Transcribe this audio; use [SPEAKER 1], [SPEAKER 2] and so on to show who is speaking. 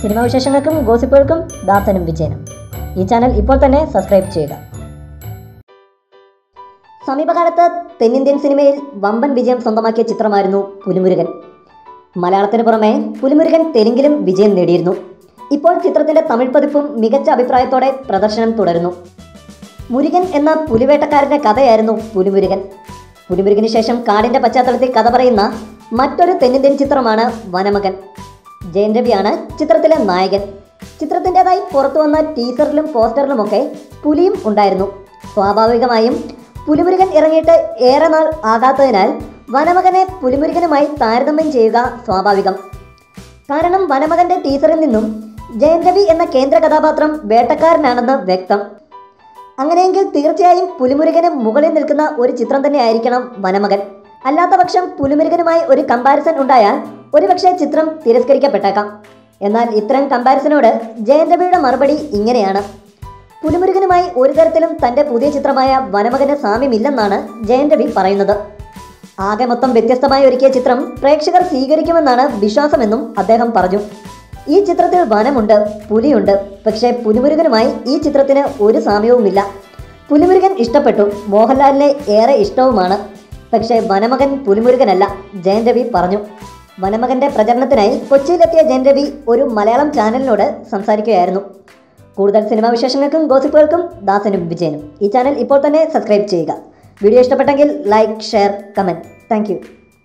[SPEAKER 1] Cinema വിശേഷങ്ങൾക്കും ഗോസിപ്പുകൾക്കും ദാസനും വിജയനും. ഈ channel ഇപ്പോൾ തന്നെ സബ്സ്ക്രൈബ് ചെയ്യുക. സമീപകാലത്ത് തെന്നിന്ത്യൻ സിനിമയിൽ വമ്പൻ വിജയം സ്വന്തമാക്കിയ ചിത്രമായിരുന്നു പുലിമുരുകൻ. മലയാളത്തിന് പുറമെ പുലിമുരുകൻ തെലുങ്കിലും വിജയം നേടിയിരുന്നു. ഇപ്പോൾ ചിത്രത്തിൻ്റെ തമിഴ് പതിപ്പും മികച്ച അഭിപ്രായത്തോടെ പ്രദർശനം തുടരുന്നു. മുരുകൻ എന്ന പുലിവേട്ടക്കാരൻ്റെ കഥയായിരുന്നു പുലിമുരുകൻ. പുലിമുരുകന് ശേഷം കാടിൻ്റെ പശ്ചാത്തലത്തിൽ കഥ പറയുന്ന മറ്റൊരു തെന്നിന്ത്യൻ ചിത്രമാണ് വനമകൻ. ജയൻ രവിയാണ് ചിത്രത്തിലെ നായകൻ. ചിത്രത്തിൻ്റെതായി പുറത്തു വന്ന ടീസറിലും പോസ്റ്ററിലുമൊക്കെ പുലിയും ഉണ്ടായിരുന്നു. സ്വാഭാവികമായും പുലിമുരുകൻ ഇറങ്ങിയിട്ട് ഏറെ നാൾ ആകാത്തതിനാൽ വനമകനെ പുലിമുരുകനുമായി താരതമ്യം ചെയ്യുക സ്വാഭാവികം. കാരണം വനമകൻ്റെ ടീസറിൽ നിന്നും ജയൻ രവി എന്ന കേന്ദ്ര കഥാപാത്രം വേട്ടക്കാരനാണെന്ന് വ്യക്തം. അങ്ങനെയെങ്കിൽ തീർച്ചയായും പുലിമുരുകന് മുകളിൽ നിൽക്കുന്ന ഒരു ചിത്രം തന്നെ ആയിരിക്കണം വനമകൻ. അല്ലാത്ത പക്ഷം പുലിമുരുകനുമായി ഒരു കമ്പാരിസൺ ഉണ്ടായാൽ ഒരുപക്ഷെ ചിത്രം തിരസ്കരിക്കപ്പെട്ടേക്കാം. എന്നാൽ ഇത്തരം കമ്പാരിസനോട് ജയൻ രവിയുടെ മറുപടി ഇങ്ങനെയാണ്: പുലിമുരുകനുമായി ഒരു തരത്തിലും തൻ്റെ പുതിയ ചിത്രമായ വനമകന് സാമ്യമില്ലെന്നാണ് ജയൻ രവി പറയുന്നത്. ആകെ മൊത്തം വ്യത്യസ്തമായി ഒരുക്കിയ ചിത്രം പ്രേക്ഷകർ സ്വീകരിക്കുമെന്നാണ് വിശ്വാസമെന്നും അദ്ദേഹം പറഞ്ഞു. ഈ ചിത്രത്തിൽ വനമുണ്ട്, പുലിയുണ്ട്. പക്ഷേ പുലിമുരുകനുമായി ഈ ചിത്രത്തിന് ഒരു സാമ്യവുമില്ല. പുലിമുരുകൻ ഇഷ്ടപ്പെട്ടു, മോഹൻലാലിനെ ഏറെ ഇഷ്ടവുമാണ്. പക്ഷേ വനമകൻ പുലിമുരുകനല്ല, ജയൻ രവി പറഞ്ഞു. വനമകൻ്റെ പ്രചരണത്തിനായി കൊച്ചിയിലെത്തിയ ജയൻ രവി ഒരു മലയാളം ചാനലിനോട് സംസാരിക്കുകയായിരുന്നു. കൂടുതൽ സിനിമാ വിശേഷങ്ങൾക്കും ഗോസിപ്പുകൾക്കും ദാസനും വിജയനും. ഈ ചാനൽ ഇപ്പോൾ തന്നെ സബ്സ്ക്രൈബ് ചെയ്യുക. വീഡിയോ ഇഷ്ടപ്പെട്ടെങ്കിൽ ലൈക്ക്, ഷെയർ, കമൻറ്റ്. താങ്ക്